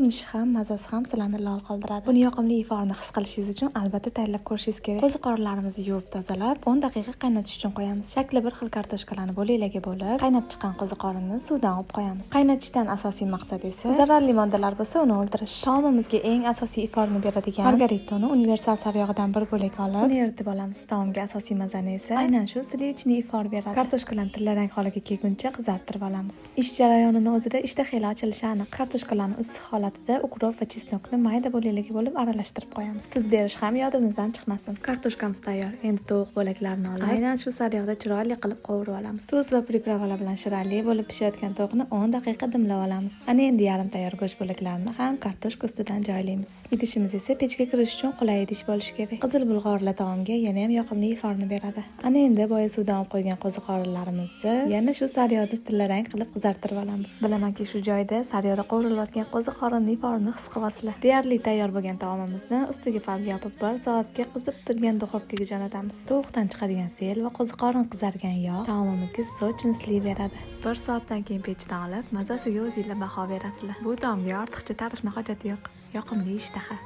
Ishi ham mazasi ham sizlarni lol qoldiradi. Buni yoqimli iforni his qilishingiz uchun albatta tayyorlab ko'rishingiz kerak. Qo'ziqorinlarimizni yuvib tozalab 10 daqiqa qaynatish uchun qo'yamiz. Shakli bir xil kartoshkalarni bo'laklarga bo'lib, qaynab chiqqan qo'ziqorinni suvdan olib qo'yamiz. Qaynatishdan asosiy maqsad esa zararli moddalar bo'lsa uni o'ldirish. Taomimizga eng asosiy iforni beradigan margaritani universal saryog'idan bir bo'lak olib, uni eritib olamiz. Taomga asosiy mazani esa aynan shu slivichniy ifor beradi. Kartoshkalarni tillarang holiga kelguncha qizartirib olamiz. Ish jarayonining o'zida ishtaxiylar ochilishi aniq. Kartoshkalarni issiq holatida ukrop va chesnokni mayda bo'laklarga bo'lib aralashtirib qo'yamiz. Tuz berish ham yodimizdan chiqmasin. Kartoshkamiz tayyor. Endi tovuq bo'laklarini olib, aynan shu saryog'da chiroyli qilib qovurib olamiz. Tuz va pripravalar bilan shiranli bo'lib pishayotgan tovuqni 10 daqiqa dimlab olamiz. Ana endi yarim tayyor go'sht bo'laklarini ham kartoshka ustidan joylaymiz. Idishimiz esa pechga kirish uchun qulay idish bo'lishi kerak. Qizil bulg'orli taomga yana ham yoqimli iforni beradi. Ana endi boya suvdan olib qo'ygan qo'ziqorinlarimizni yana shu saryog'da tillarang qilib qizartirib olamiz. Bilamanki shu joyda saryog'da qovurilayotgan qo'ziqorinning iforini his qilasizlar. Deyarli tayyor bo'lgan taomimizni ustiga folga yopib 1 soatga qizib turgan duxovkaga jo'natamiz. Tovuqdan chiqadigan sel va qo'ziqorin qizargan yog' taomimizga sochinchlik beradi. 1 soatdan keyin pechdan olib, mazasiga o'zingizlar baho berasizlar. Bu taomga ortiqcha ta'rifning hojati yo'q. Yoqimli ishtaha.